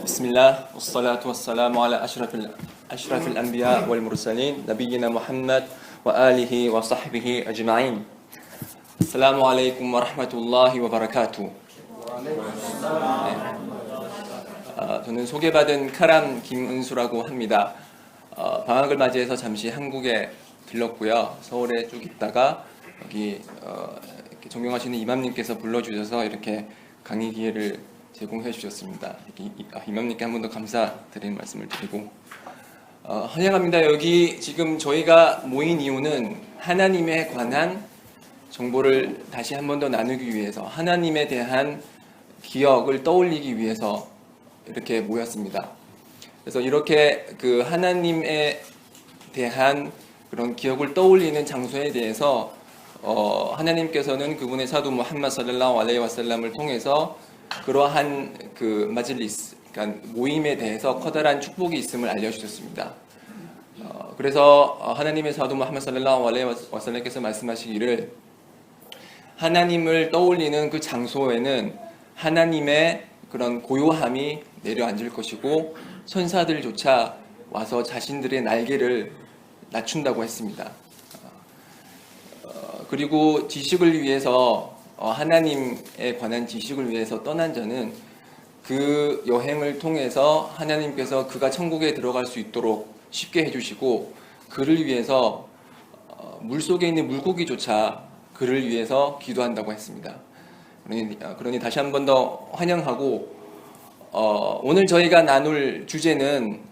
بسم الله والصلاة والسلام على أشرف الأنبياء والمرسلين نبينا محمد وآله وصحبه أجمعين. السلام عليكم ورحمة الله وبركاته. 저는 소개받은 카람 김은수라고 합니다. 방학을 맞이해서 잠시 한국에 들렀고요. 서울에 쭉 있다가 여기 이렇게 존경하시는 이맘님께서 불러주셔서 이렇게 강의 기회를 제공해 주셨습니다. 이맘님께 한 번 더 감사드리는 말씀을 드리고 환영합니다. 여기 지금 저희가 모인 이유는 하나님에 관한 정보를 다시 한 번 더 나누기 위해서, 하나님에 대한 기억을 떠올리기 위해서 이렇게 모였습니다. 그래서 이렇게 그 하나님에 대한 그런 기억을 떠올리는 장소에 대해서 하나님께서는 그분의 사도 무함마드 살랄라후 알레이히 와살람을 통해서 그러한 그 마즐리스, 그러니까 모임에 대해서 커다란 축복이 있음을 알려주셨습니다. 그래서 하나님의 사도 무함마드 살랄라후 알레이히 와살람께서 말씀하시기를 하나님을 떠올리는 그 장소에는 하나님의 그런 고요함이 내려앉을 것이고 천사들조차 와서 자신들의 날개를 낮춘다고 했습니다. 그리고 지식을 위해서 하나님에 관한 지식을 위해서 떠난 자는 그 여행을 통해서 하나님께서 그가 천국에 들어갈 수 있도록 쉽게 해주시고 그를 위해서 물속에 있는 물고기조차 그를 위해서 기도한다고 했습니다. 그러니 다시 한 번 더 환영하고 오늘 저희가 나눌 주제는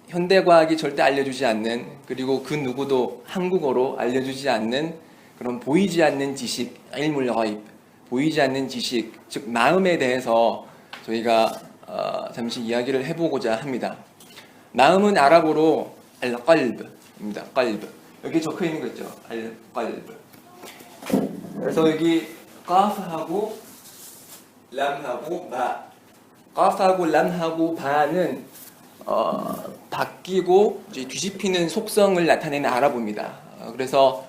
현대과학이 절대 알려주지 않는, 그리고 그 누구도 한국어로 알려주지 않는 그런 보이지 않는 지식, 일물 가입, 보이지 않는 지식, 즉 마음에 대해서 저희가 잠시 이야기를 해보고자 합니다. 마음은 아랍어로 al-qalb입니다. qalb. 여기 적혀 있는 거 있죠? al-qalb. 그래서 여기 까프하고 람하고 바, 까프하고 람하고 바는 바뀌고 뒤집히는 속성을 나타내는 아랍어입니다. 그래서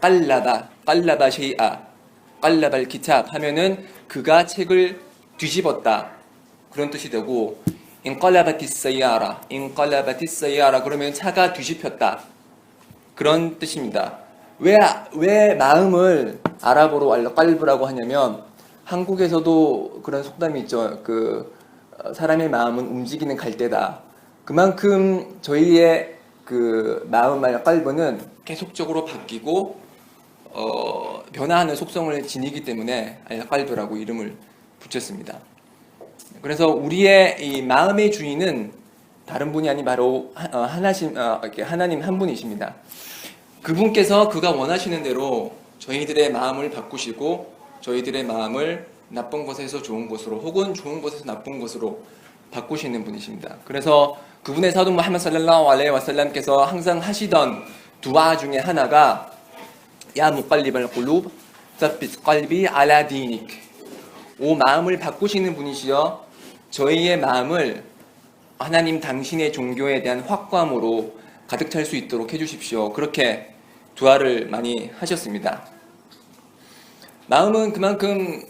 깔라바 쉐이아, 깔라발 기탑 하면은 그가 책을 뒤집었다, 그런 뜻이 되고, 인깔라바티사야라 그러면 차가 뒤집혔다, 그런 뜻입니다. 왜 마음을 아랍어로 알qalb라고 하냐면 한국에서도 그런 속담이 있죠. 그 사람의 마음은 움직이는 갈대다. 그만큼 저희의 그 마음 알qalb는 계속적으로 바뀌고 변화하는 속성을 지니기 때문에 알qalb라고 이름을 붙였습니다. 그래서 우리의 이 마음의 주인은 다른 분이 아닌 바로 하나님 한 분이십니다. 그분께서 그가 원하시는 대로 저희들의 마음을 바꾸시고 저희들의 마음을 나쁜 것에서 좋은 것으로 혹은 좋은 것에서 나쁜 것으로 바꾸시는 분이십니다. 그래서 그분의 사도 무함마드 살랄라후 알레이히 와살람께서 항상 하시던 두아 중에 하나가 야 무깔리발 꿀룹 사빗 qalbi 알라 디닉, 오 마음을 바꾸시는 분이시여 저희의 마음을 하나님 당신의 종교에 대한 확고함으로 가득 찰 수 있도록 해주십시오. 그렇게 두아를 많이 하셨습니다. 마음은 그만큼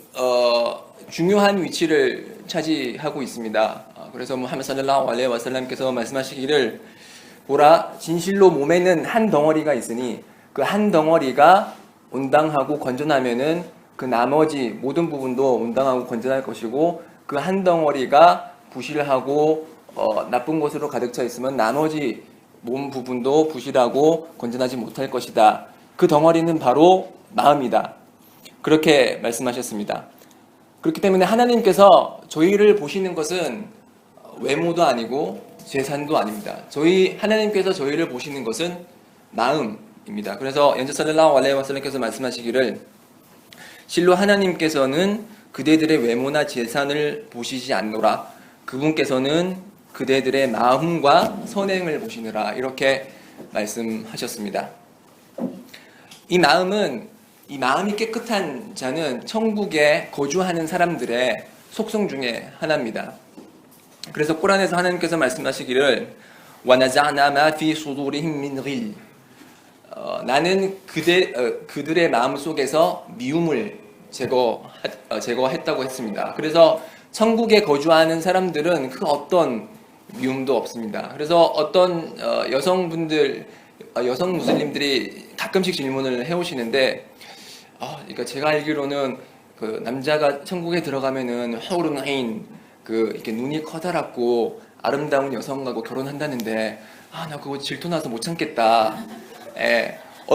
중요한 위치를 차지하고 있습니다. 그래서 무함마드 살랄라후 알레이히 와살람께서 말씀하시기를 보라, 진실로 몸에는 한 덩어리가 있으니 그 한 덩어리가 온당하고 건전하면은 그 나머지 모든 부분도 온당하고 건전할 것이고, 그 한 덩어리가 부실하고 나쁜 것으로 가득 차 있으면 나머지 몸 부분도 부실하고 건전하지 못할 것이다. 그 덩어리는 바로 마음이다. 그렇게 말씀하셨습니다. 그렇기 때문에 하나님께서 저희를 보시는 것은 외모도 아니고 재산도 아닙니다. 하나님께서 저희를 보시는 것은 마음입니다. 그래서 연자 살랄라후 알레이히 와살람께서 말씀하시기를 실로 하나님께서는 그대들의 외모나 재산을 보시지 않노라, 그분께서는 그대들의 마음과 선행을 보시느라, 이렇게 말씀하셨습니다. 이 마음이 깨끗한 자는 천국에 거주하는 사람들의 속성 중에 하나입니다. 그래서 꾸란에서 하나님께서 말씀하시기를 وَنَزَعْنَا مَا فِي صُدُورِهِمْ مِنْ غِلٍّ, 나는 그들의 마음 속에서 미움을 제거했다고 했습니다. 그래서 천국에 거주하는 사람들은 그 어떤 미움도 없습니다. 그래서 어떤 여성분들, 여성 무슬림들이 가끔씩 질문을 해오시는데, 그러니까 제가 알기로는 그 남자가 천국에 들어가면은 허우른 하인, 그 이렇게 눈이 커다랗고 아름다운 여성하고 결혼한다는데, 나 그거 질투나서 못 참겠다.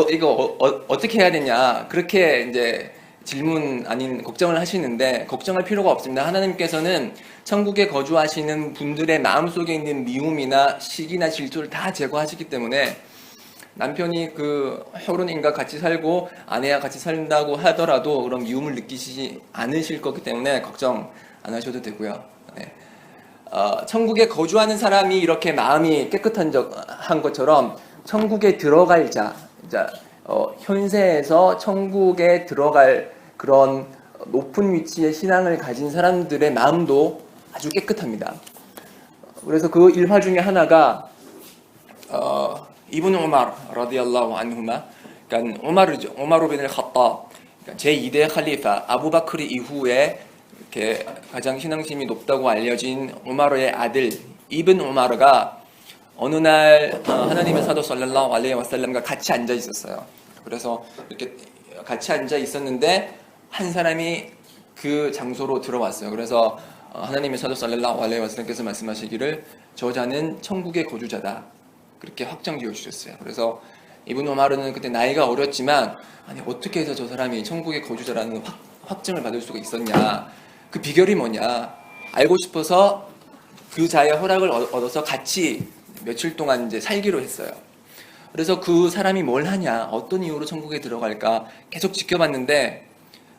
이거 어떻게 해야 되냐? 그렇게 이제 질문 아닌 걱정을 하시는데, 걱정할 필요가 없습니다. 하나님께서는 천국에 거주하시는 분들의 마음속에 있는 미움이나 시기나 질투를 다 제거하시기 때문에, 남편이 그 혈혼인과 같이 살고 아내와 같이 산다고 하더라도 그런 미움을 느끼시지 않으실 거기 때문에 걱정 안 하셔도 되고요. 네. 천국에 거주하는 사람이 이렇게 마음이 깨끗한 것처럼 천국에 들어갈 자, 현세에서 천국에 들어갈 그런 높은 위치의 신앙을 가진 사람들의 마음도 아주 깨끗합니다. 그래서 그 일화 중에 하나가 이브누 우마르 라디알라후 안후마, 그러니까 우마르 bin al-Khattab, 제2대 칼리파 아부바크리 이후에 이렇게 가장 신앙심이 높다고 알려진 우마르의 아들 이븐 우마르가 어느 날 하나님의 사도 살랄라후 알레이히 와살람과 같이 앉아 있었어요. 그래서 이렇게 같이 앉아 있었는데 한 사람이 그 장소로 들어왔어요. 그래서 하나님의 사도 살랄라후 알레이히 와살람께서 말씀하시기를 저자는 천국의 거주자다, 그렇게 확정 지어 주셨어요. 그래서 이분 우마르는 그때 나이가 어렸지만, 아니 어떻게 해서 저 사람이 천국의 거주자라는 확증을 받을 수가 있었냐, 그 비결이 뭐냐 알고 싶어서 그 자의 허락을 얻어서 같이 며칠 동안 이제 살기로 했어요. 그래서 그 사람이 뭘 하냐, 어떤 이유로 천국에 들어갈까 계속 지켜봤는데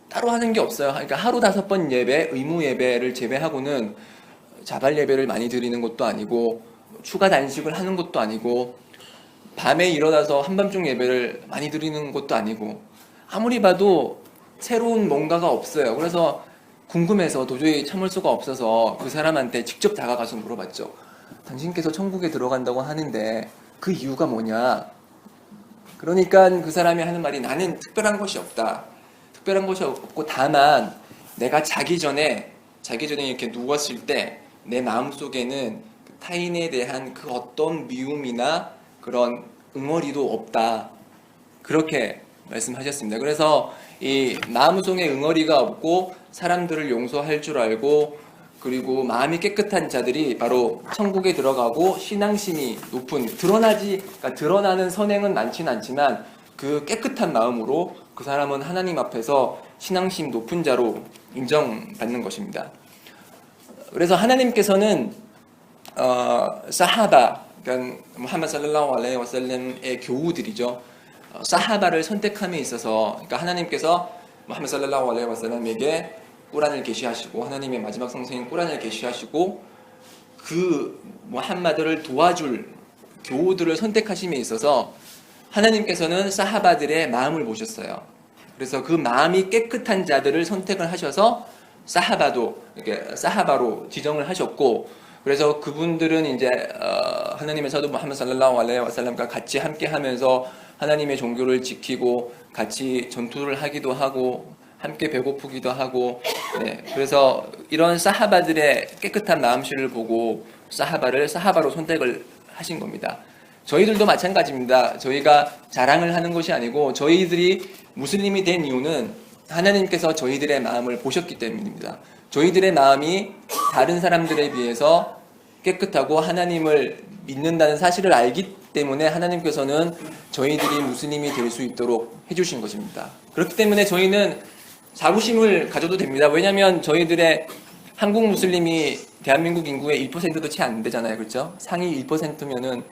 따로 하는 게 없어요. 그러니까 하루 5번 예배, 의무 예배를 제외하고는 자발 예배를 많이 드리는 것도 아니고 추가 단식을 하는 것도 아니고 밤에 일어나서 한밤중 예배를 많이 드리는 것도 아니고 아무리 봐도 새로운 뭔가가 없어요. 그래서 궁금해서 도저히 참을 수가 없어서 그 사람한테 직접 다가가서 물어봤죠. 당신께서 천국에 들어간다고 하는데 그 이유가 뭐냐? 그러니까 그 사람이 하는 말이 나는 특별한 것이 없다. 특별한 것이 없고 다만 내가 자기 전에 이렇게 누웠을 때 내 마음속에는 타인에 대한 그 어떤 미움이나 그런 응어리도 없다. 그렇게 말씀하셨습니다. 그래서 이 마음속에 응어리가 없고 사람들을 용서할 줄 알고 그리고 마음이 깨끗한 자들이 바로 천국에 들어가고 신앙심이 높은, 그러니까 드러나는 선행은 많지는 않지만 그 깨끗한 마음으로 그 사람은 하나님 앞에서 신앙심 높은 자로 인정받는 것입니다. 그래서 하나님께서는 사하바, 그러니까 무함마드 살랄라후 알레이히 와살람의 교우들이죠. 사하바를 선택함에 있어서, 그러니까 하나님께서 무함마드 살랄라후 알레이히 와살람에게 꾸란을 계시하시고 하나님의 마지막 성서인 꾸란을 계시하시고 그 무함마드를 도와줄 교우들을 선택하심에 있어서 하나님께서는 사하바들의 마음을 보셨어요. 그래서 그 마음이 깨끗한 자들을 선택을 하셔서 사하바로 지정을 하셨고, 그래서 그분들은 이제 하나님의 사도 무함마드 살랄라후 알레이히 와살람과 같이 함께 하면서 하나님의 종교를 지키고 같이 전투를 하기도 하고 함께 배고프기도 하고, 네, 그래서 이런 사하바들의 깨끗한 마음씨를 보고 사하바로 선택을 하신 겁니다. 저희들도 마찬가지입니다. 저희가 자랑을 하는 것이 아니고 저희들이 무슬림이 된 이유는 하나님께서 저희들의 마음을 보셨기 때문입니다. 저희들의 마음이 다른 사람들에 비해서 깨끗하고 하나님을 믿는다는 사실을 알기 때문에 하나님께서는 저희들이 무슬림이 될 수 있도록 해주신 것입니다. 그렇기 때문에 저희는 자부심을 가져도 됩니다. 왜냐하면 저희들의 한국 무슬림이 대한민국 인구의 1%도 채 안 되잖아요. 그렇죠? 상위 1%면은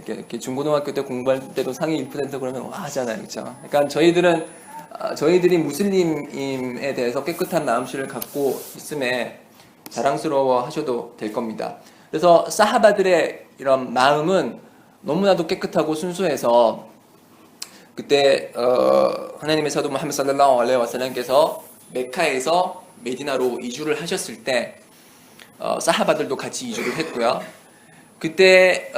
이렇게 중고등학교 때 공부할 때도 상위 1% 그러면 와 하잖아요. 그렇죠? 그러니까 저희들이 무슬림에 대해서 깨끗한 마음씨를 갖고 있음에 자랑스러워 하셔도 될 겁니다. 그래서 사하바들의 이런 마음은 너무나도 깨끗하고 순수해서 그때 하나님의 사도 무함마드 살랄라후 알레이히 와살람께서 메카에서 메디나로 이주를 하셨을 때 사하바들도 같이 이주를 했고요. 그때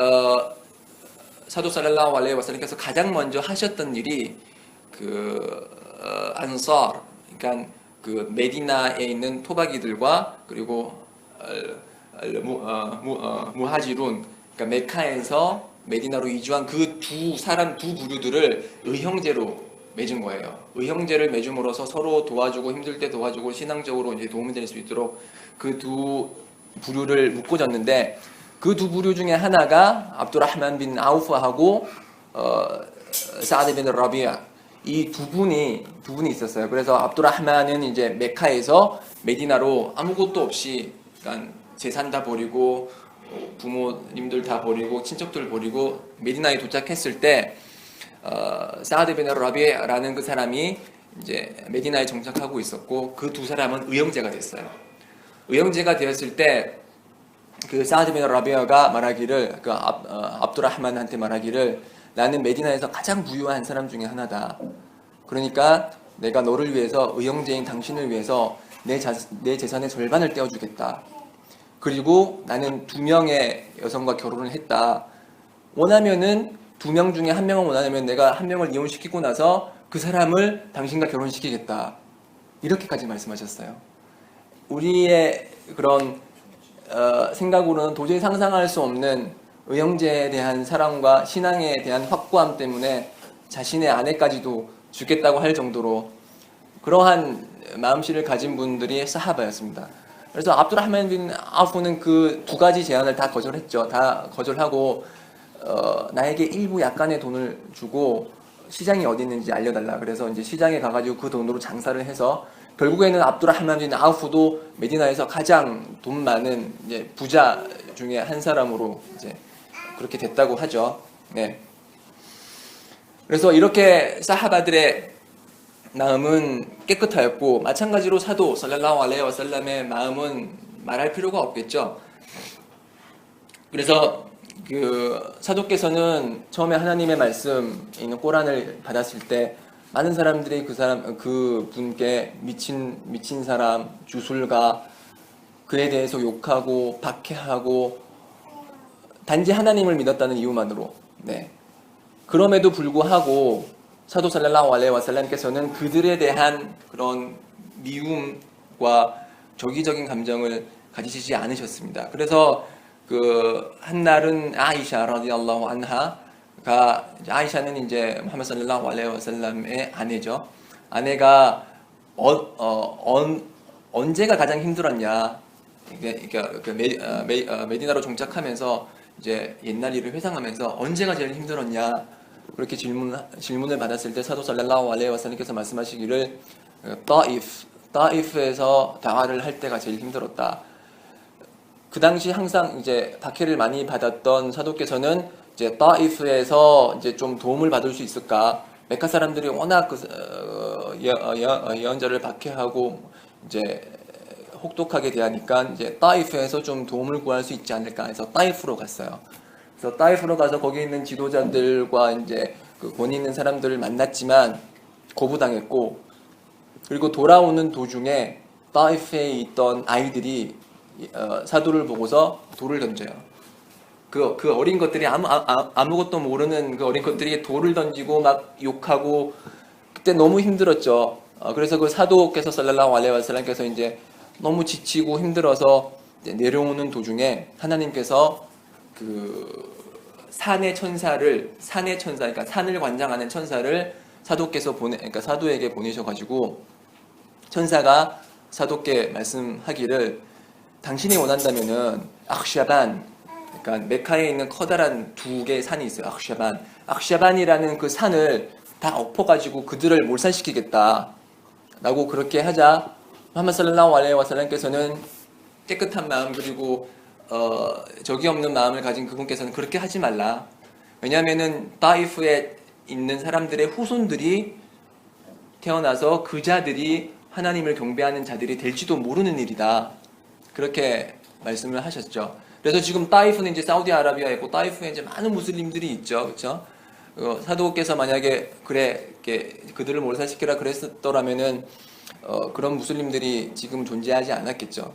사도 살랄라후 알레이히 와살람께서 가장 먼저 하셨던 일이 그 안사르, 그러니까 그 메디나에 있는 토박이들과 그리고 무하지룬, 그러니까 메카에서 메디나로 이주한 그 두 부류들을 의형제로 맺은 거예요. 의형제를 맺음으로써 서로 도와주고 힘들 때 도와주고 신앙적으로 이제 도움이 될 수 있도록 그 두 부류를 묶어줬는데, 그 두 부류 중에 하나가 압두라흐만 빈 아우프하고 사드 빈 라비아, 이 두 분이 있었어요. 그래서 압두라흐만은 이제 메카에서 메디나로 아무것도 없이, 그러니까 재산 다 버리고 부모님들 다 버리고 친척들 버리고 메디나에 도착했을 때 사드 빈 라비아라는 그 사람이 이제 메디나에 정착하고 있었고, 그 두 사람은 의형제가 됐어요. 의형제가 되었을 때 그 사드 빈 라비아가 말하기를, 그 압두라흐만한테 말하기를, 나는 메디나에서 가장 부유한 사람 중에 하나다. 그러니까 내가 너를 위해서, 의형제인 당신을 위해서 내 재산의 절반을 떼어주겠다. 그리고 나는 2명의 여성과 결혼을 했다. 원하면은 2명 중에 1명을 원하면 내가 1명을 이혼시키고 나서 그 사람을 당신과 결혼시키겠다. 이렇게까지 말씀하셨어요. 우리의 그런 생각으로는 도저히 상상할 수 없는 의형제에 대한 사랑과 신앙에 대한 확고함 때문에 자신의 아내까지도 죽겠다고 할 정도로 그러한 마음씨를 가진 분들이 사하바였습니다. 그래서 압두라흐만 빈 아우프는 그 두 가지 제안을 다 거절했죠. 다 거절하고 나에게 일부 약간의 돈을 주고 시장이 어디 있는지 알려달라. 그래서 이제 시장에 가가지고 그 돈으로 장사를 해서 결국에는 압두라흐만 빈 아우프도 메디나에서 가장 돈 많은 이제 부자 중에 한 사람으로 이제 그렇게 됐다고 하죠. 네. 그래서 이렇게 사하바들의 마음은 깨끗하였고, 마찬가지로 사도 살랄라후 알레이히 와살람의 마음은 말할 필요가 없겠죠. 그래서 그 사도께서는 처음에 하나님의 말씀 있는 꼬란을 받았을 때 많은 사람들이 그 분께 미친 사람, 주술가, 그에 대해서 욕하고 박해하고 단지 하나님을 믿었다는 이유만으로, 네. 그럼에도 불구하고 사도 살랄라후 알레이히 와살람께서는 그들에 대한 그런 미움과 적이적인 감정을 가지시지 않으셨습니다. 그래서 그 한날은 아이샤 라디알라후 안하가, 아이샤는 이제 무함마드 살랄라후 알레이히 와살람의 아내죠. 아내가 언제가 가장 힘들었냐, 그러니까 메디나로 정착하면서 이제 옛날 일을 회상하면서 언제가 제일 힘들었냐, 그렇게 질문을 받았을 때 사도 살랄라후 알레이히 와살람께서 말씀하시기를, 따이프에서 다화를 할 때가 제일 힘들었다. 그 당시 항상 이제 박해를 많이 받았던 사도께서는 이제 따이프에서 이제 좀 도움을 받을 수 있을까? 메카 사람들이 워낙 예언자를 박해하고 이제 혹독하게 대하니까 이제 따이프에서 좀 도움을 구할 수 있지 않을까 해서 따이프로 갔어요. 그래서 따이프로 가서 거기 있는 지도자들과 이제 그 권위 있는 사람들을 만났지만 거부당했고, 그리고 돌아오는 도중에 따이프에 있던 아이들이 사도를 보고서 돌을 던져요. 그 어린 것들이 아무것도 모르는 그 어린 것들이 돌을 던지고 막 욕하고, 그때 너무 힘들었죠. 그래서 그 사도께서 살랄라후 알레이히 와살람께서 이제 너무 지치고 힘들어서 이제 내려오는 도중에 하나님께서 그 산의 천사, 그러니까 산을 관장하는 천사를 그러니까 사도에게 보내셔가지고, 천사가 사도께 말씀하기를, 당신이 원한다면은 아흐샤반, 그러니까 메카에 있는 커다란 2개의 산이 있어요. 아흐샤반이라는 그 산을 다 엎어가지고 그들을 몰살시키겠다 라고 그렇게 하자, 무함마드 살랄라후 알레이히 와살람께서는 깨끗한 마음, 그리고 적이 없는 마음을 가진 그분께서는 그렇게 하지 말라. 왜냐하면은 따이프에 있는 사람들의 후손들이 태어나서 그 자들이 하나님을 경배하는 자들이 될지도 모르는 일이다. 그렇게 말씀을 하셨죠. 그래서 지금 따이프는 이제 사우디아라비아에 있고 따이프에 이제 많은 무슬림들이 있죠. 그렇죠? 사도께서 만약에 그들을 몰살시키라 그랬더라면은 그런 무슬림들이 지금 존재하지 않았겠죠.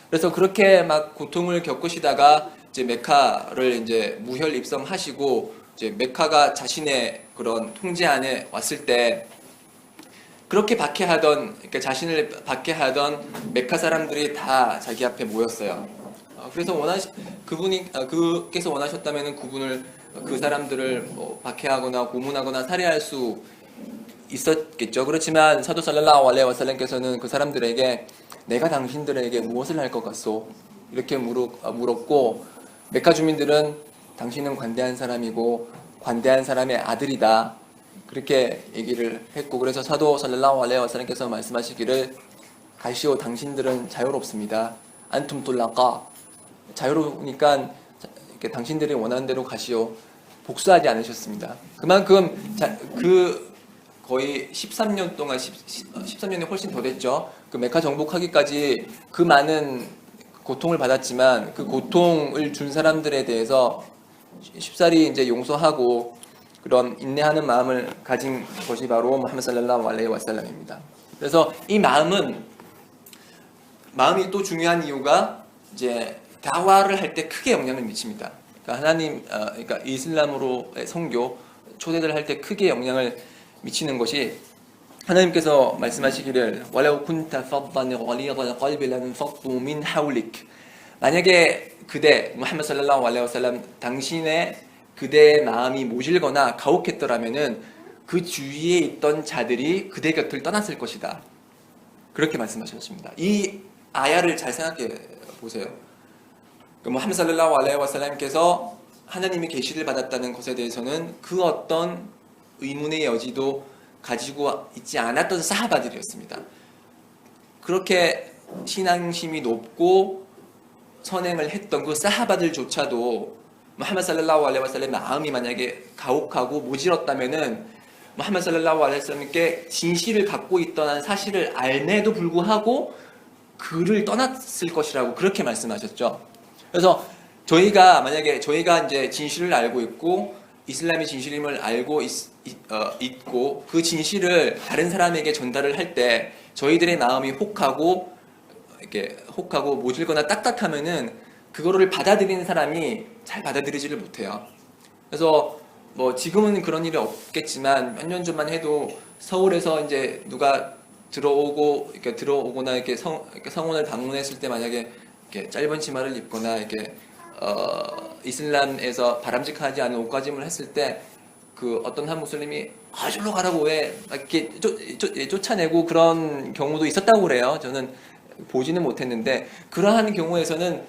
그래서 그렇게 막 고통을 겪으시다가 이제 메카를 이제 무혈 입성하시고, 이제 메카가 자신의 그런 통제 안에 왔을 때, 그렇게 박해하던, 그러니까 자신을 박해하던 메카 사람들이 다 자기 앞에 모였어요. 그래서 그께서 원하셨다면은 그 사람들을 뭐 박해하거나 고문하거나 살해할 수 있었겠죠. 그렇지만 사도 살랄라후 알레이히 와살람께서는 그 사람들에게 내가 당신들에게 무엇을 할 것 같소? 이렇게 물었고, 메카 주민들은 당신은 관대한 사람이고 관대한 사람의 아들이다. 그렇게 얘기를 했고, 그래서 사도 살랄라후 알레이히 와살람께서 말씀하시기를 가시오, 당신들은 자유롭습니다. 안툼 툴라까, 자유로우니까 당신들이 원하는 대로 가시오. 복수하지 않으셨습니다. 그만큼 거의 13년 동안 13년이 훨씬 더 됐죠. 그 메카 정복하기까지 그 많은 고통을 받았지만 그 고통을 준 사람들에 대해서 쉽사리 이제 용서하고 그런 인내하는 마음을 가진 것이 바로 무함마드 살랄라후 알레이히 와살람입니다. 그래서 이 마음이 또 중요한 이유가 이제 다와를 할 때 크게 영향을 미칩니다. 그러니까 그러니까 이슬람으로의 선교 초대를 할 때 크게 영향을 미치는 것이, 하나님께서 말씀하시기를 와라우 쿤타 파단 갈리달 qalbi lanfaddu min hawlik, 만약에 그대 무함마드 살랄라후 알레이히 와살람 당신의 그대의 마음이 모질거나 가혹했더라면은 그 주위에 있던 자들이 그대 곁을 떠났을 것이다. 그렇게 말씀하셨습니다. 이 아야를 잘 생각해 보세요. 무함마드 살랄라후 알레이히 와살람께서 하나님의 계시를 받았다는 것에 대해서는 그 어떤 의문의 여지도 가지고 있지 않았던 사하바들이었습니다. 그렇게 신앙심이 높고 선행을 했던 그 사하바들조차도 무함마드 살랄라후 알레이히 와살람의 마음이 만약에 가혹하고 모질었다면은 무함마드 살랄라후 알레이히 와살람께 진실을 갖고 있던 사실을 알매도 불구하고 그를 떠났을 것이라고 그렇게 말씀하셨죠. 그래서 만약에 저희가 이제 진실을 알고 있고 이슬람이 진실임을 알고 있고 그 진실을 다른 사람에게 전달을 할 때 저희들의 마음이 혹하고 모질거나 딱딱하면은 그거를 받아들이는 사람이 잘 받아들이지를 못해요. 그래서 뭐 지금은 그런 일이 없겠지만 몇 년 전만 해도 서울에서 이제 누가 들어오거나 이렇게 성원을 방문했을 때 만약에 이렇게 짧은 치마를 입거나 이렇게 이슬람에서 바람직하지 않은 옷가짐을 했을 때 그 어떤 한 무슬림이 저리로 가라고 왜 이렇게 쫓아내고 그런 경우도 있었다고 그래요. 저는 보지는 못했는데, 그러한 경우에서는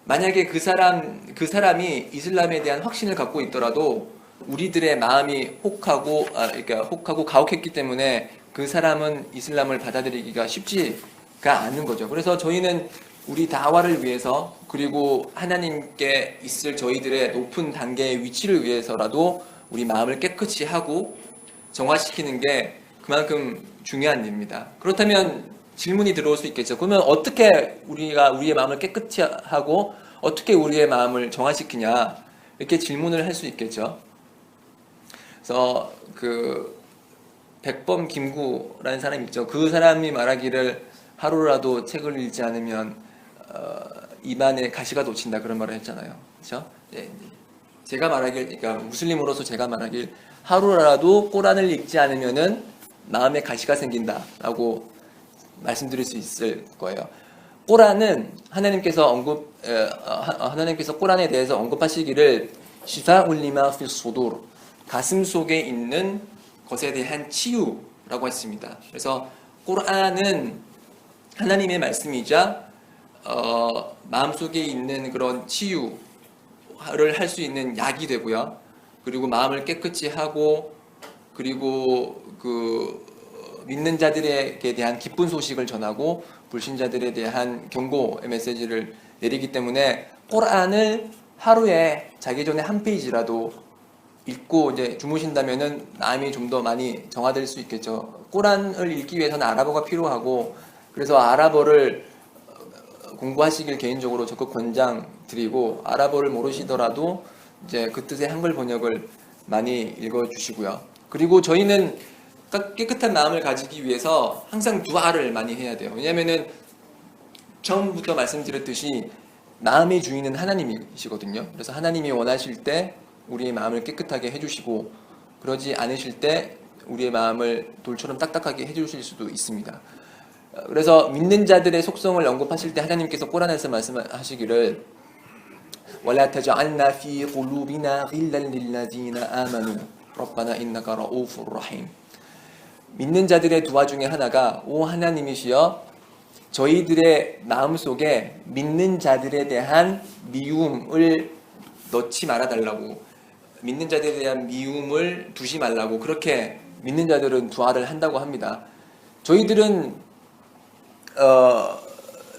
만약에 그 사람이 이슬람에 대한 확신을 갖고 있더라도 우리들의 마음이 혹하고 가혹했기 때문에 그 사람은 이슬람을 받아들이기가 쉽지가 않은 거죠. 그래서 저희는 우리 다와를 위해서, 그리고 하나님께 있을 저희들의 높은 단계의 위치를 위해서라도 우리 마음을 깨끗이 하고 정화시키는 게 그만큼 중요한 일입니다. 그렇다면 질문이 들어올 수 있겠죠. 그러면 어떻게 우리가 우리의 마음을 깨끗이 하고 어떻게 우리의 마음을 정화시키냐, 이렇게 질문을 할 수 있겠죠. 그래서 백범 김구라는 사람이 있죠. 그 사람이 말하기를 하루라도 책을 읽지 않으면 입안에 가시가 돋친다, 그런 말을 했잖아요. 그렇죠? 네. 그러니까 무슬림으로서 제가 말하길 하루라도 꼬란을 읽지 않으면은 마음에 가시가 생긴다라고 말씀드릴 수 있을 거예요. 꼬란은 하나님께서 꼬란에 대해서 언급하시기를 시파울 리마 피 수두르, 가슴 속에 있는 것에 대한 치유라고 했습니다. 그래서 꼬란은 하나님의 말씀이자 마음속에 있는 그런 치유를 할 수 있는 약이 되고요. 그리고 마음을 깨끗이 하고, 그리고 믿는 자들에게 대한 기쁜 소식을 전하고 불신자들에 대한 경고의 메시지를 내리기 때문에 꼬란을 하루에 자기 전에 한 페이지라도 읽고 이제 주무신다면은 마음이 좀 더 많이 정화될 수 있겠죠. 꼬란을 읽기 위해서는 아랍어가 필요하고, 그래서 아랍어를 공부하시길 개인적으로 적극 권장드리고, 아랍어를 모르시더라도 이제 그 뜻의 한글 번역을 많이 읽어주시고요. 그리고 저희는 깨끗한 마음을 가지기 위해서 항상 두아를 많이 해야 돼요. 왜냐면은 처음부터 말씀드렸듯이 마음의 주인은 하나님이시거든요. 그래서 하나님이 원하실 때 우리의 마음을 깨끗하게 해주시고, 그러지 않으실 때 우리의 마음을 돌처럼 딱딱하게 해주실 수도 있습니다. 그래서 믿는 자들의 속성을 언급하실 때 하나님께서 꼬란에서 말씀하시기를 وَلَا تَجْعَلْنَا فِي قُلُوبِنَا غِلًّا لِلَّذِينَ آمَنُوا رَبَّنَا إِنَّكَ رَءُوفٌ رَحِيمٌ. 믿는 자들의 두아 중에 하나가 오 하나님이시여 저희들의 마음속에 믿는 자들에 대한 미움을 넣지 말아달라고, 믿는 자들에 대한 미움을 두지 말라고 그렇게 믿는 자들은 두아를 한다고 합니다. 저희들은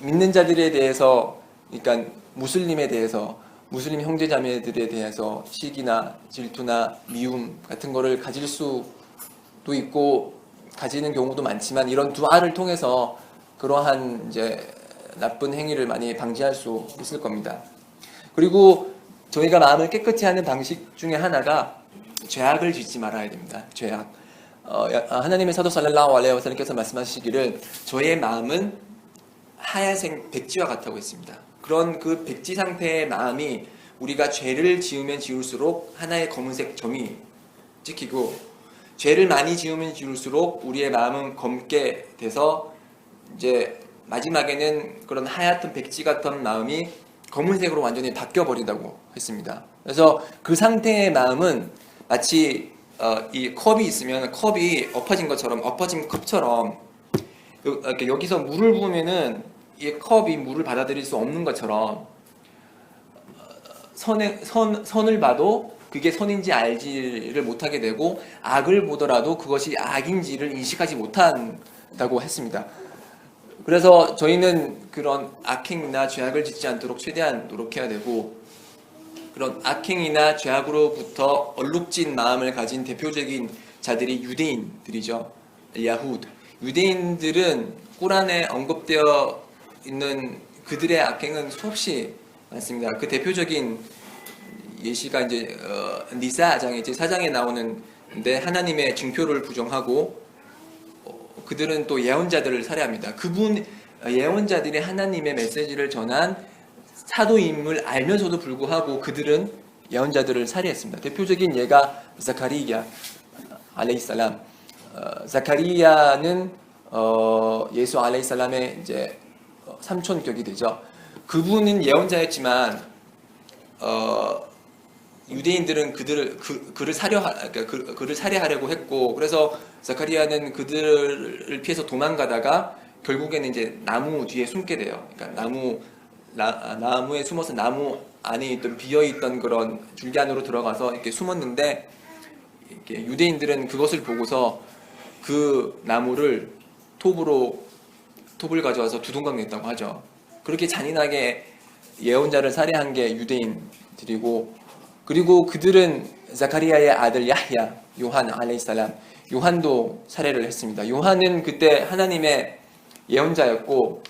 믿는 자들에 대해서, 그러니까 무슬림에 대해서, 무슬림 형제자매들에 대해서 시기나 질투나 미움 같은 거를 가질 수도 있고 가지는 경우도 많지만 이런 두아를 통해서 그러한 이제 나쁜 행위를 많이 방지할 수 있을 겁니다. 그리고 저희가 마음을 깨끗이 하는 방식 중에 하나가 죄악을 짓지 말아야 됩니다. 죄악. 하나님의 사도 살랄라후 알레이히 와살람께서 말씀하시기를 저의 마음은 하얀색 백지와 같다고 했습니다. 그런 그 백지 상태의 마음이 우리가 죄를 지으면 지을수록 하나의 검은색 점이 찍히고 죄를 많이 지으면 지을수록 우리의 마음은 검게 돼서 이제 마지막에는 그런 하얗던 백지 같은 마음이 검은색으로 완전히 바뀌어 버린다고 했습니다. 그래서 그 상태의 마음은 마치 이 컵이 있으면 컵이 엎어진 것처럼, 엎어진 컵처럼 이렇게 여기서 물을 부으면은 이 컵이 물을 받아들일 수 없는 것처럼 선을 봐도 그게 선인지 알지를 못하게 되고 악을 보더라도 그것이 악인지를 인식하지 못한다고 했습니다. 그래서 저희는 그런 악행이나 죄악을 짓지 않도록 최대한 노력해야 되고, 그런 악행이나 죄악으로부터 얼룩진 마음을 가진 대표적인 자들이 유대인들이죠. 야후드. 유대인들은 꾸란에 언급되어 있는 그들의 악행은 수없이 많습니다. 그 대표적인 예시가 이제 니사장에 이제 4장에 나오는데 하나님의 징표를 부정하고 그들은 또 예언자들을 살해합니다. 예언자들이 하나님의 메시지를 전한 사도임을 알면서도 불구하고 그들은 예언자들을 살해했습니다. 대표적인 예가 자카리야 알레이살람. 자카리야는 예수 알레이살람의 이제 삼촌격이 되죠. 그분은 예언자였지만 유대인들은 그를 살해하려고 했고, 그래서 자카리아는 그들을 피해서 도망가다가 결국에는 이제 나무 뒤에 숨게 돼요. 그러니까 나무에 숨어서 나무 안에 있던 비어있던 그런 줄기 안으로 들어가서 이렇게 숨었는데, 이렇게 유대인들은 그것을 보고서 그 나무를 톱을 가져와서 두둥강 냈다고 하죠. 그렇게 잔인하게 예언자를 살해한 게 유대인들이고, 그리고 그들은 자카리아의 아들 야h야, 요한 알레이살람, 요한도 살해를 했습니다. 요한은 그때 하나님의 예언자였고,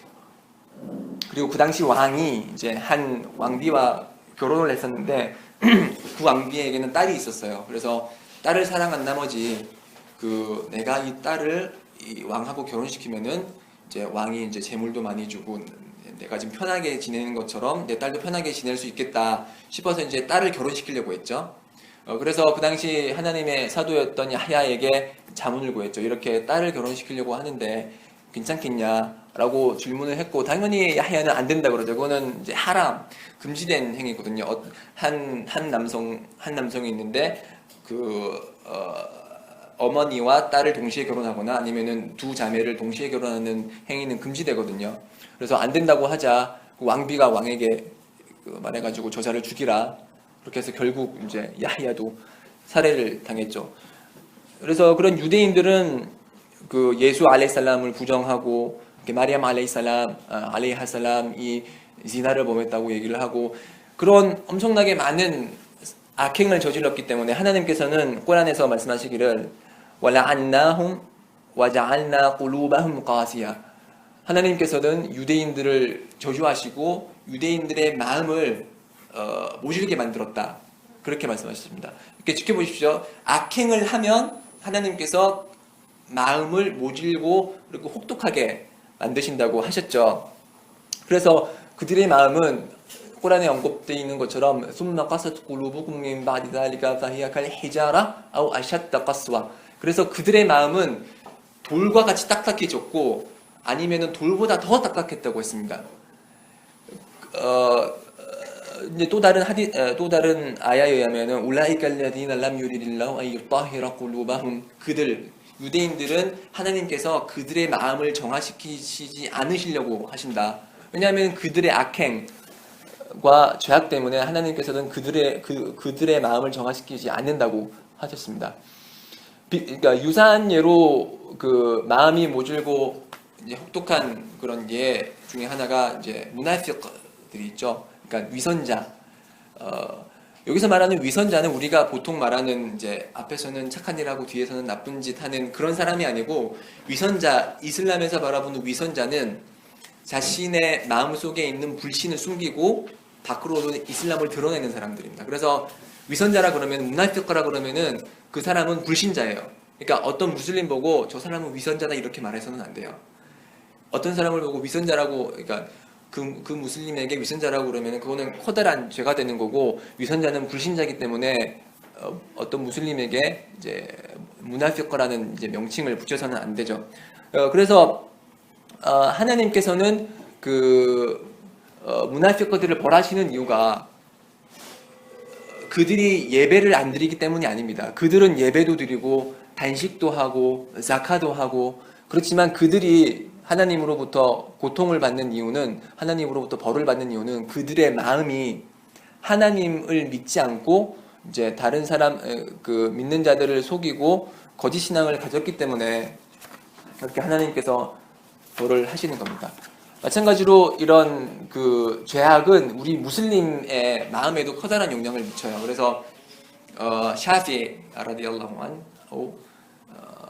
그리고 그 당시 왕이 이제 한 왕비와 결혼을 했었는데 그 왕비에게는 딸이 있었어요. 그래서 딸을 사랑한 나머지 내가 이 딸을 이 왕하고 결혼시키면은 이제 왕이 이제 재물도 많이 주고 내가 지금 편하게 지내는 것처럼 내 딸도 편하게 지낼 수 있겠다 싶어서 이제 딸을 결혼시키려고 했죠. 그래서 그 당시 하나님의 사도였던 야h야에게 자문을 구했죠. 이렇게 딸을 결혼시키려고 하는데 괜찮겠냐라고 질문을 했고, 당연히 야h야는 안 된다 그러죠. 그거는 이제 하람, 금지된 행위거든요. 한 남성이 있는데 어머니와 딸을 동시에 결혼하거나 아니면은 두 자매를 동시에 결혼하는 행위는 금지되거든요. 그래서 안 된다고 하자 왕비가 왕에게 말해가지고 저자를 죽이라, 그렇게 해서 결국 이제 야h야도 살해를 당했죠. 그래서 그런 유대인들은 그 예수 알레이살람을 부정하고 마리암 알레이하살람이 지나를 범했다고 얘기를 하고 그런 엄청나게 많은 악행을 저질렀기 때문에 하나님께서는 꾸란에서 말씀하시기를 وَلَعَنَّاهُمْ وَجَعَلْنَا قُلُوبَهُمْ قَاسِيَةً. 하나님께서는 유대인들을 저주하시고 유대인들의 마음을 모질게 만들었다, 그렇게 말씀하셨습니다. 이렇게 지켜보십시오. 악행을 하면 하나님께서 마음을 모질고 그리고 혹독하게 만드신다고 하셨죠. 그래서 그들의 마음은 꾸란에 언급되어 있는 것처럼 ثُمَّ قَسَتْ قُلُوبُكُم مِّن بَعْدِ ذَلِكَ فَهِيَ كَالْحِجَارَةِ أَوْ أَشَدَّ قَسْوَةً. 그래서 그들의 마음은 돌과 같이 딱딱해졌고 아니면은 돌보다 더 딱딱했다고 했습니다. 이제 또 다른 아야에 의하면은 울라이칼라디나 람 유리릴라후 안 유따히라 꿀루바훔, 그들 유대인들은 하나님께서 그들의 마음을 정화시키지 않으시려고 하신다. 왜냐하면 그들의 악행과 죄악 때문에 하나님께서는 그들의 마음을 정화시키지 않는다고 하셨습니다. 그러니까 유사한 예로 그 마음이 모질고 이제 혹독한 그런 예 중에 하나가 이제 무나피크들이 있죠. 그러니까 위선자. 여기서 말하는 위선자는 우리가 보통 말하는 이제 앞에서는 착한 일 하고 뒤에서는 나쁜 짓 하는 그런 사람이 아니고, 위선자, 이슬람에서 바라보는 위선자는 자신의 마음 속에 있는 불신을 숨기고 밖으로는 이슬람을 드러내는 사람들입니다. 그래서 위선자라 그러면, 무나피크라 그러면은 그 사람은 불신자예요. 그러니까 어떤 무슬림 보고 저 사람은 위선자다 이렇게 말해서는 안 돼요. 어떤 사람을 보고 위선자라고, 그러니까 그 무슬림에게 위선자라고 그러면 그거는 커다란 죄가 되는 거고, 위선자는 불신자이기 때문에 어떤 무슬림에게 이제 무나피크라는 이제 명칭을 붙여서는 안 되죠. 그래서 하나님께서는 그 무나피크들을 벌하시는 이유가 그들이 예배를 안 드리기 때문이 아닙니다. 그들은 예배도 드리고 단식도 하고 자카도 하고, 그렇지만 그들이 하나님으로부터 고통을 받는 이유는, 하나님으로부터 벌을 받는 이유는 그들의 마음이 하나님을 믿지 않고 이제 다른 사람, 그 믿는 자들을 속이고 거짓 신앙을 가졌기 때문에 그렇게 하나님께서 벌을 하시는 겁니다. 마찬가지로 이런 그 죄악은 우리 무슬림의 마음에도 커다란 영향을 미쳐요. 그래서 샤피 라디알라후 안후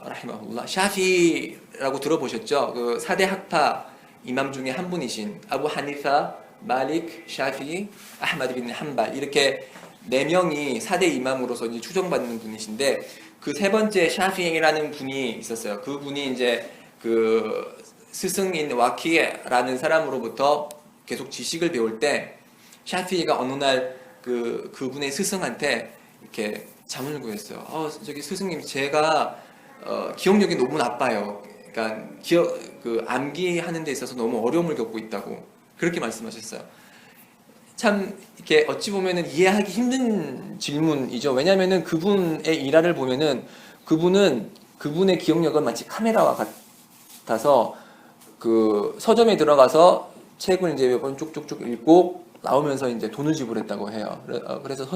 라히마훌라, 샤피라고 들어보셨죠? 그 4대 학파 이맘 중에 한 분이신 아부 하니파, 말릭, 샤피, 아흐마드 빈 한발, 이렇게 4명이 4대 이맘으로서 이제 추정받는 분이신데, 그 세 번째 샤피라는 분이 있었어요. 그 분이 이제 그 스승인 와키라는 사람으로부터 계속 지식을 배울 때, 샤피가 어느 날 그분의 스승한테 이렇게 잠을 구했어요. 저기 스승님, 제가 기억력이 너무 나빠요. 그러니까 암기하는 데 있어서 너무 어려움을 겪고 있다고 그렇게 말씀하셨어요. 참 이렇게 어찌 보면은 이해하기 힘든 질문이죠. 왜냐하면은 그분의 일화를 보면은 그분의 기억력은 마치 카메라와 같아서 그 서점에 들어가서 책을 이제 몇 번 쭉쭉쭉 읽고 나오면서 이제 돈을 지불했다고 해요. 그래서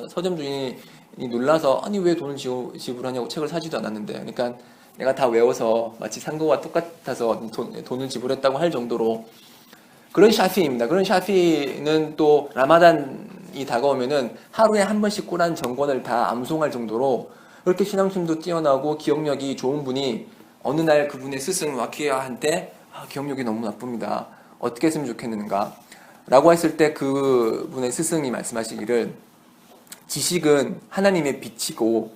서점 주인이 놀라서, 아니 왜 돈을 지불하냐고, 책을 사지도 않았는데. 그러니까 내가 다 외워서 마치 산 거와 똑같아서 돈을 지불했다고 할 정도로 그런 샤피입니다. 그런 샤피는 또 라마단이 다가오면은 하루에 한 번씩 꾸란 정권을 다 암송할 정도로 그렇게 신앙심도 뛰어나고 기억력이 좋은 분이 어느 날 그분의 스승 와키아한테 기억력이 너무 나쁩니다. 어떻게 했으면 좋겠는가? 라고 했을 때 그분의 스승이 말씀하시기를, 지식은 하나님의 빛이고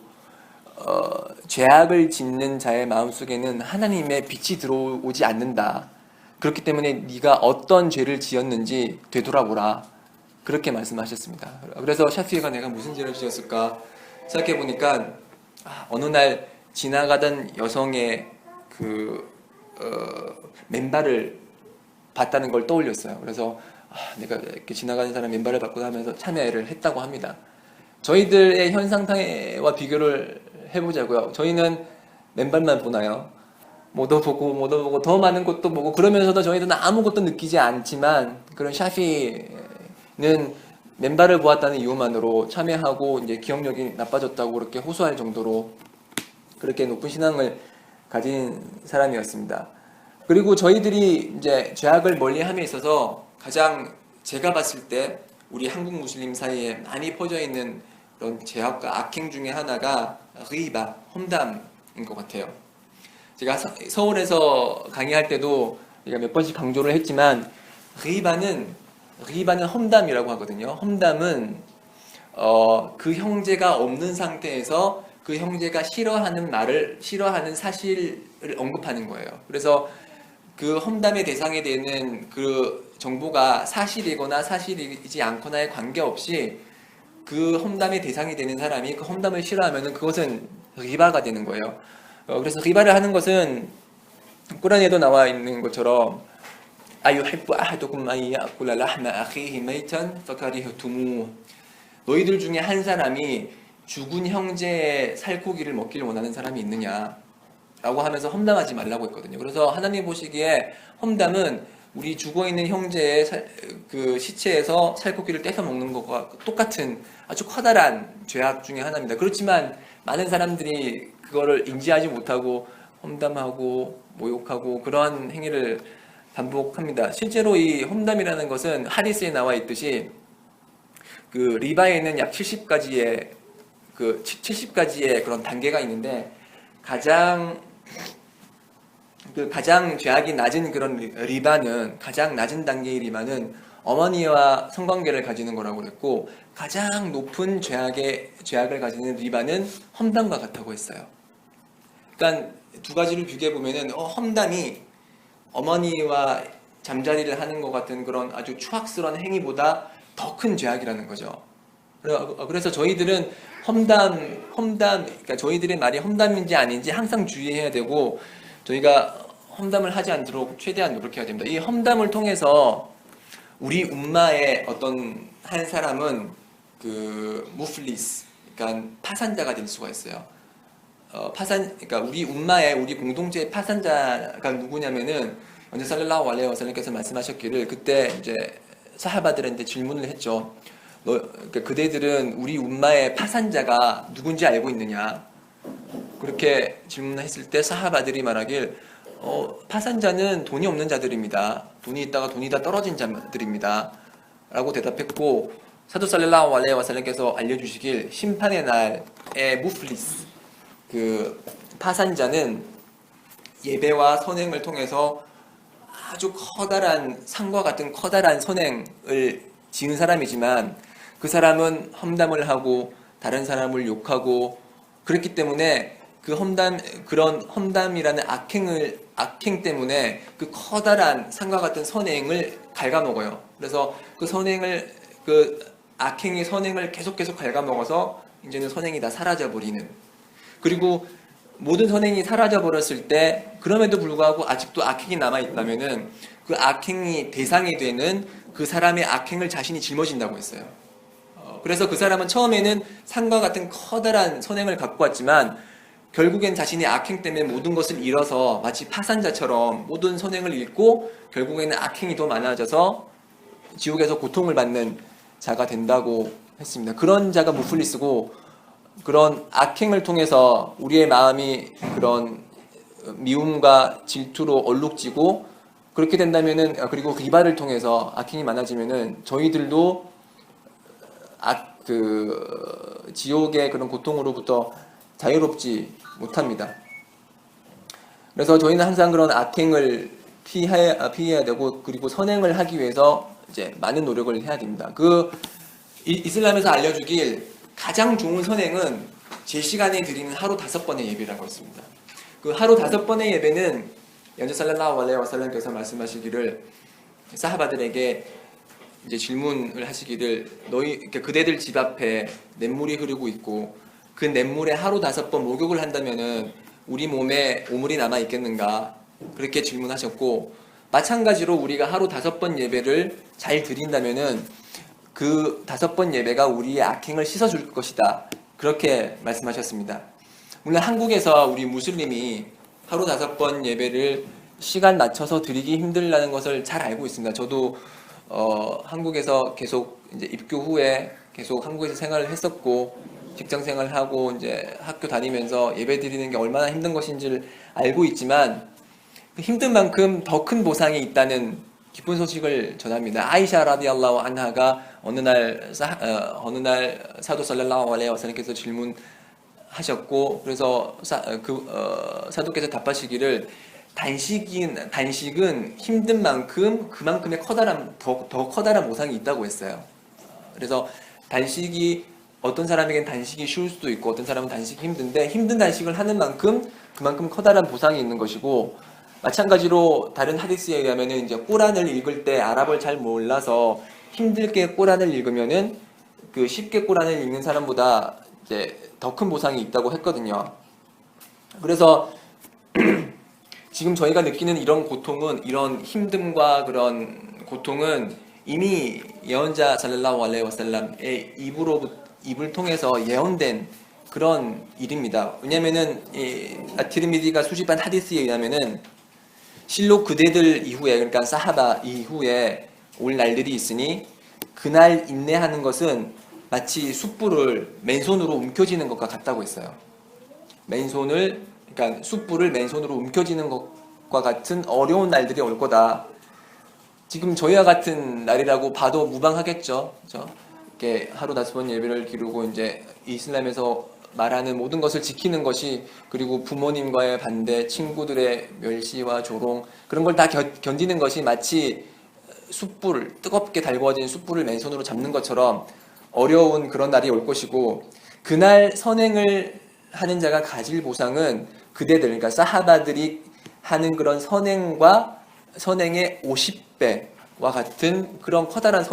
죄악을 짓는 자의 마음속에는 하나님의 빛이 들어오지 않는다. 그렇기 때문에 네가 어떤 죄를 지었는지 되돌아보라. 그렇게 말씀하셨습니다. 그래서 샤피가 내가 무슨 죄를 지었을까 생각해 보니까 어느 날 지나가던 여성의 맨발을 봤다는 걸 떠올렸어요. 그래서 내가 이렇게 지나가는 사람 맨발을 받고 하면서 참여를 했다고 합니다. 저희들의 현상타와 비교를 해보자고요. 저희는 맨발만 보나요? 뭐도 보고 더 많은 것도 보고, 그러면서도 저희들은 아무것도 느끼지 않지만, 그런 샤피는 맨발을 보았다는 이유만으로 참여하고 이제 기억력이 나빠졌다고 그렇게 호소할 정도로 그렇게 높은 신앙을 가진 사람이었습니다. 그리고 저희들이 이제 죄악을 멀리함에 있어서 가장 제가 봤을 때 우리 한국 무슬림 사이에 많이 퍼져 있는 그런 죄악과 악행 중에 하나가 리바, 험담인 것 같아요. 제가 서울에서 강의할 때도 제가 몇 번씩 강조를 했지만, 리바는 험담이라고 하거든요. 험담은 그 형제가 없는 상태에서 그 형제가 싫어하는 사실을 언급하는 거예요. 그래서 그 험담의 대상이 되는 그 정보가 사실이거나 사실이지 않거나에 관계없이 그 험담의 대상이 되는 사람이 그 험담을 싫어하면은 그것은 리바가 되는 거예요. 그래서 리바를 하는 것은 꾸란에도 나와 있는 것처럼 아유히부 아하두kum 안 야쿠라 라hma 아히히 메이탄 파카리흐투무 너희들 중에 한 사람이 죽은 형제의 살코기를 먹기를 원하는 사람이 있느냐 라고 하면서 험담하지 말라고 했거든요. 그래서 하나님 보시기에 험담은 우리 죽어있는 형제의 그 시체에서 살코기를 떼서 먹는 것과 똑같은 아주 커다란 죄악 중에 하나입니다. 그렇지만 많은 사람들이 그거를 인지하지 못하고 험담하고 모욕하고 그러한 행위를 반복합니다. 실제로 이 험담이라는 것은 하디스에 나와 있듯이 그 리바에는 약 70가지의 그런 단계가 있는데 가장 죄악이 낮은 그런 리바는 가장 낮은 단계의 리바는 어머니와 성관계를 가지는 거라고 그랬고 가장 높은 죄악을 가지는 리바는 험담과 같다고 했어요. 그러니까 두 가지를 비교해 보면은 험담이 어머니와 잠자리를 하는 것 같은 그런 아주 추악스러운 행위보다 더 큰 죄악이라는 거죠. 그래서 저희들은 그러니까 저희들의 말이 험담인지 아닌지 항상 주의해야 되고 저희가 험담을 하지 않도록 최대한 노력해야 됩니다. 이 험담을 통해서 우리 umma의 어떤 한 사람은 그 무플리스, 그러니까 파산자가 될 수가 있어요. 그러니까 우리 umma의 우리 공동체의 파산자가 누구냐면은 먼저 살랄라후 알레이히 와살람께서 말씀하셨기를 그때 이제 사하바들한테 질문을 했죠. 그러니까 그대들은 우리 umma의 파산자가 누군지 알고 있느냐? 그렇게 질문했을 때 사하바들이 말하길 파산자는 돈이 없는 자들입니다. 돈이 있다가 돈이 다 떨어진 자들입니다. 라고 대답했고 사도 살랄라후 알레이히 와살람께서 알려주시길 심판의 날에 무플리스 그 파산자는 예배와 선행을 통해서 아주 커다란 산과 같은 커다란 선행을 지은 사람이지만 그 사람은 험담을 하고 다른 사람을 욕하고 그렇기 때문에 그런 험담이라는 악행 때문에 그 커다란 산과 같은 선행을 갉아먹어요. 그래서 그 악행이 선행을 계속 갉아먹어서 이제는 선행이 다 사라져버리는. 그리고 모든 선행이 사라져버렸을 때 그럼에도 불구하고 아직도 악행이 남아있다면은 그 악행이 대상이 되는 그 사람의 악행을 자신이 짊어진다고 했어요. 그래서 그 사람은 처음에는 산과 같은 커다란 선행을 갖고 왔지만 결국엔 자신의 악행 때문에 모든 것을 잃어서 마치 파산자처럼 모든 선행을 잃고 결국에는 악행이 더 많아져서 지옥에서 고통을 받는 자가 된다고 했습니다. 그런 자가 무플리스고 그런 악행을 통해서 우리의 마음이 그런 미움과 질투로 얼룩지고 그렇게 된다면은 그리고 리바를 통해서 악행이 많아지면은 저희들도 지옥의 그런 고통으로부터 자유롭지 못합니다. 그래서 저희는 항상 그런 악행을 피해야 되고 그리고 선행을 하기 위해서 이제 많은 노력을 해야 됩니다. 이슬람에서 알려주길 가장 좋은 선행은 제 시간에 드리는 하루 5번의 예배라고 했습니다. 그 하루 5번의 예배는 연주 살랄라후 알레이히 와살람께서 말씀하시기를 사하바들에게 이제 질문을 하시기를 그러니까 그대들 집 앞에 냇물이 흐르고 있고 그 냇물에 하루 5번 목욕을 한다면은 우리 몸에 오물이 남아 있겠는가 그렇게 질문하셨고 마찬가지로 우리가 하루 5번 예배를 잘 드린다면은 그 5번 예배가 우리의 악행을 씻어줄 것이다 그렇게 말씀하셨습니다. 물론 한국에서 우리 무슬림이 하루 5번 예배를 시간 맞춰서 드리기 힘들다는 것을 잘 알고 있습니다. 저도 한국에서 계속 이제 입교 후에 계속 한국에서 생활을 했었고 직장 생활을 하고 이제 학교 다니면서 예배 드리는 게 얼마나 힘든 것인지를 알고 있지만 그 힘든 만큼 더 큰 보상이 있다는 기쁜 소식을 전합니다. 아이샤 라디알라후 안하가 어느 날 사도 살랄라후 알레이히 와살람께서 질문하셨고 그래서 사도께서 답하시기를 단식은 힘든 만큼 그만큼의 더 커다란 보상이 있다고 했어요. 그래서 단식이 어떤 사람에겐 단식이 쉬울 수도 있고 어떤 사람은 단식이 힘든데 힘든 단식을 하는 만큼 그만큼 커다란 보상이 있는 것이고 마찬가지로 다른 하디스에 의하면은 이제 꾸란을 읽을 때 아랍을 잘 몰라서 힘들게 꾸란을 읽으면은 그 쉽게 꾸란을 읽는 사람보다 이제 더 큰 보상이 있다고 했거든요. 그래서 지금 저희가 느끼는 이런 고통은, 이런 힘듦과 그런 고통은 이미 예언자 살랄라후 알레이히 와살람의 입을 통해서 예언된 그런 일입니다. 왜냐면은 아티르미디가 수집한 하디스에 의하면은 실로 그대들 이후에, 그러니까 사하바 이후에 올 날들이 있으니 그날 인내하는 것은 마치 숯불을 맨손으로 움켜쥐는 것과 같다고 했어요. 그러니까 숯불을 맨손으로 움켜쥐는 것과 같은 어려운 날들이 올 거다. 지금 저희와 같은 날이라고 봐도 무방하겠죠. 그렇죠? 이렇게 하루 5번 예배를 기르고 이제 이슬람에서 말하는 모든 것을 지키는 것이, 그리고 부모님과의 반대, 친구들의 멸시와 조롱, 그런 걸 다 견디는 것이 마치 숯불, 뜨겁게 달구어진 숯불을 맨손으로 잡는 것처럼 어려운 그런 날이 올 것이고, 그날 선행을 하는 자가 가질 보상은 그대들, 그러니까 사하바들이 하는 그런 선행의 50배와 같은 그런 커다란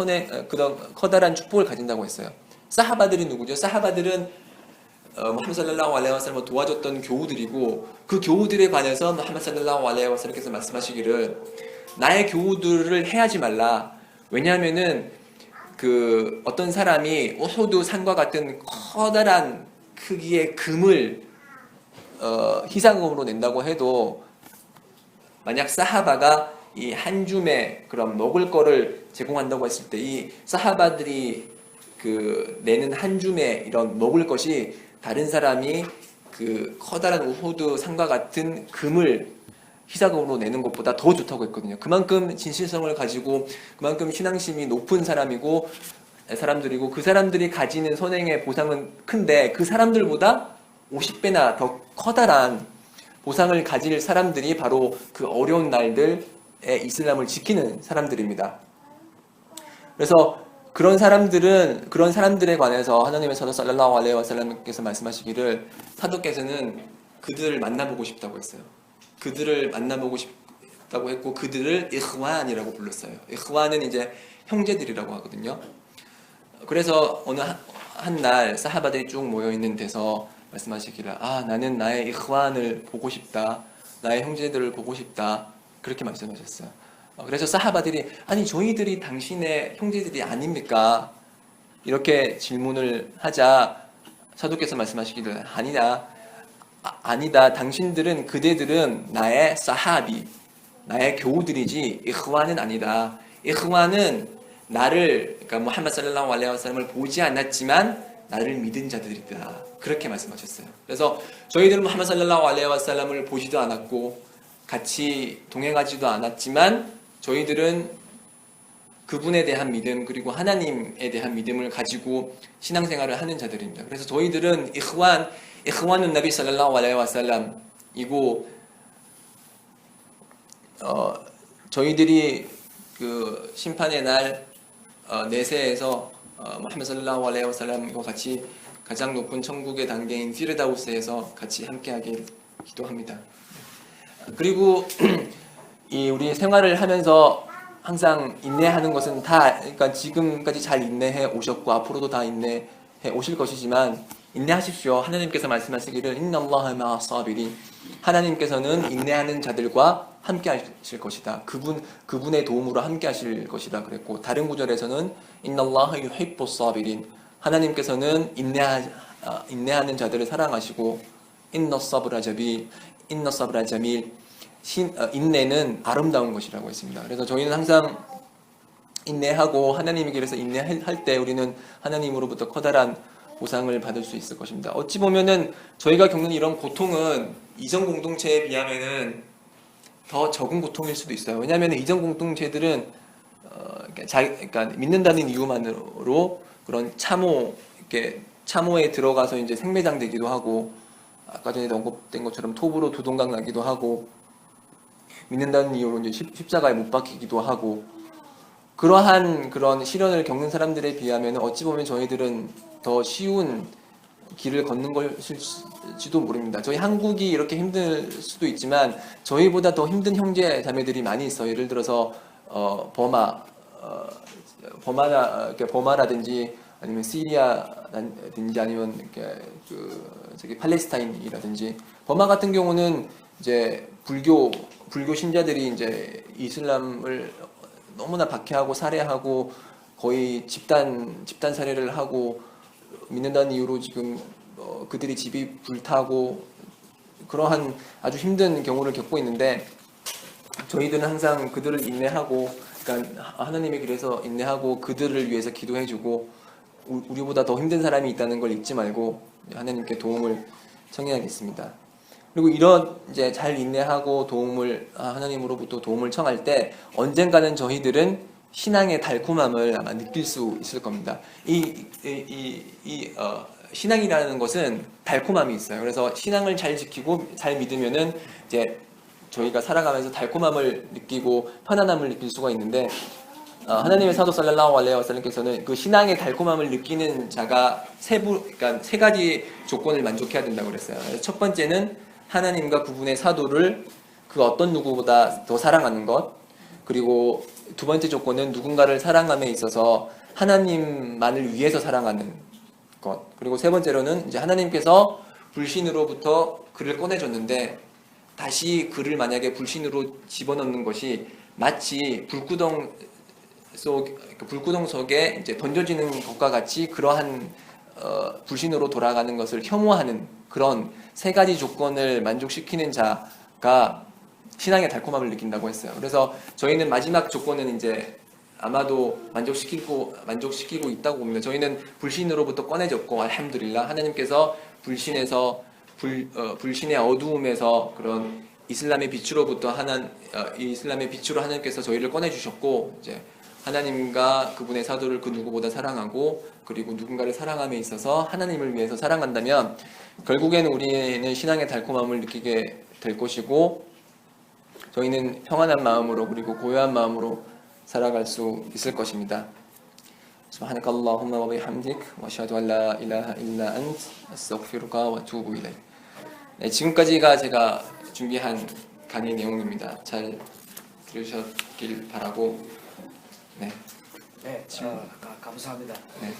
축복을 가진다고 했어요. 사하바들이 누구죠? 사하바들은 무함마드 살랄라후 알레이히 와살람을 도와줬던 교우들이고, 그 교우들에 관해서 무함마드 살랄라후 알레이히 와살람께서 말씀하시기를 나의 교우들을 해하지 말라. 왜냐하면은 그 어떤 사람이 우후드 산과 같은 커다란 크기의 금을 희생금으로 낸다고 해도, 만약 사하바가 이 한 줌의 그런 먹을 거를 제공한다고 했을 때 이 사하바들이 그 내는 한 줌의 이런 먹을 것이 다른 사람이 그 커다란 우후드 산과 같은 금을 희사금으로 내는 것보다 더 좋다고 했거든요. 그만큼 진실성을 가지고, 그만큼 신앙심이 높은 사람들이고, 그 사람들이 가지는 선행의 보상은 큰데, 그 사람들보다 50배나 더 커다란 보상을 가질 사람들이 바로 그 어려운 날들에 이슬람을 지키는 사람들입니다. 그래서 그런 사람들에 관해서 하나님의 사도 살랄라후 알레이히 와살람께서 말씀하시기를, 사도께서는 그들을 만나보고 싶다고 했어요. 그들을 만나보고 싶다고 했고, 그들을 이흐완이라고 불렀어요. 이흐완은 이제 형제들이라고 하거든요. 그래서 어느 한 날 사하바들이 쭉 모여 있는 데서 말씀하시기를, 나는 나의 이흐완을 보고 싶다, 나의 형제들을 보고 싶다, 그렇게 말씀하셨어요. 그래서 사하바들이, 아니 저희들이 당신의 형제들이 아닙니까? 이렇게 질문을 하자 사도께서 말씀하시기를, 아니다. 그대들은 나의 사하비, 나의 교우들이지 이흐완은 아니다. 이흐완은 그러니까 무함마드 살랄라후 알레이히 와살람을 보지 않았지만 나를 믿은 자들이다. 그렇게 말씀하셨어요. 그래서 저희들은 무함마드 살랄라후 알레이히 와살람을 보지도 않았고 같이 동행하지도 않았지만 저희들은 그분에 대한 믿음, 그리고 하나님에 대한 믿음을 가지고 신앙생활을 하는 자들입니다. 그래서 저희들은 이흐완은 나비 살랄라후 알레이히 와살람이고, 저희들이 그 심판의 날 내세에서 무함마드 살랄라후 알레이히 와살람과 같이 가장 높은 천국의 단계인 피르다우스에서 같이 함께하길 기도합니다. 그리고 우리 생활을 하면서 항상 인내하는 것은 그러니까 지금까지 잘 인내해 오셨고 앞으로도 다 인내해 오실 것이지만, 인내하십시오. 하나님께서 말씀하시기를 인나llaha 마'a 사비린, 하나님께서는 인내하는 자들과 함께 하실 것이다. 그분의 도움으로 함께 하실 것이다 그랬고, 다른 구절에서는 인나llaha 유히bbus 사비린, 하나님께서는 인내하는 자들을 사랑하시고, 인나 사브라 자밀, 인내는 아름다운 것이라고 했습니다. 그래서 저희는 항상 인내하고 하나님의 길에서 인내할 때 우리는 하나님으로부터 커다란 보상을 받을 수 있을 것입니다. 어찌 보면은 저희가 겪는 이런 고통은 이전 공동체에 비하면은 더 적은 고통일 수도 있어요. 왜냐하면 이전 공동체들은 그러니까 믿는다는 이유만으로 그런 참호에 들어가서 이제 생매장 되기도 하고, 아까 전에 언급된 것처럼 톱으로 두동강 나기도 하고, 믿는다는 이유로 이제 십자가에 못 박히기도 하고, 그러한 그런 시련을 겪는 사람들에 비하면 어찌 보면 저희들은 더 쉬운 길을 걷는 것일지도 모릅니다. 저희 한국이 이렇게 힘들 수도 있지만 저희보다 더 힘든 형제 자매들이 많이 있어요. 예를 들어서 버마라든지 아니면 시리아든지 아니면 이렇게 저기 팔레스타인이라든지 버마 같은 경우는 이제 불교 신자들이 이제 이슬람을 너무나 박해하고 살해하고 거의 집단 살해를 하고 믿는다는 이유로 지금 그들이 집이 불타고 그러한 아주 힘든 경우를 겪고 있는데 저희들은 항상 그들을 인내하고 그러니까 하나님의 길에서 인내하고 그들을 위해서 기도해주고 우리보다 더 힘든 사람이 있다는 걸 잊지 말고 하나님께 도움을 청해야겠습니다. 그리고 이런 이제 잘 인내하고 하나님으로부터 도움을 청할 때 언젠가는 저희들은 신앙의 달콤함을 아마 느낄 수 있을 겁니다. 신앙이라는 것은 달콤함이 있어요. 그래서 신앙을 잘 지키고 잘 믿으면은 이제 저희가 살아가면서 달콤함을 느끼고 편안함을 느낄 수가 있는데 하나님의 사도 살랄라후 알레이히 와살람께서는 그 신앙의 달콤함을 느끼는 자가 그러니까 세 가지 조건을 만족해야 된다고 그랬어요. 첫 번째는 하나님과 그분의 사도를 그 어떤 누구보다 더 사랑하는 것. 그리고 두 번째 조건은 누군가를 사랑함에 있어서 하나님만을 위해서 사랑하는 것. 그리고 세 번째로는 이제 하나님께서 불신으로부터 그를 꺼내줬는데 다시 그를 만약에 불신으로 집어넣는 것이 마치 불구덩 속에 이제 던져지는 것과 같이 그러한 불신으로 돌아가는 것을 혐오하는 그런 세 가지 조건을 만족시키는 자가 신앙의 달콤함을 느낀다고 했어요. 그래서 저희는 마지막 조건은 이제 아마도 만족시키고 있다고 봅니다. 저희는 불신으로부터 꺼내졌고 알함두릴라 하나님께서 불신의 어두움에서 그런 이슬람의 빛으로부터 이슬람의 빛으로 하나님께서 저희를 꺼내주셨고 이제 하나님과 그분의 사도를 그 누구보다 사랑하고 그리고 누군가를 사랑함에 있어서 하나님을 위해서 사랑한다면 결국에는 우리는 신앙의 달콤함을 느끼게 될 것이고 저희는 평안한 마음으로 그리고 고요한 마음으로 살아갈 수 있을 것입니다. سبحانك اللهم وبحمدك واشهد ان لا اله الا انت استغفرك واتوب اليك. 네, 지금까지가 제가 준비한 강의 내용입니다. 잘 들으셨길 바라고. 네. 네, 감사합니다. 네.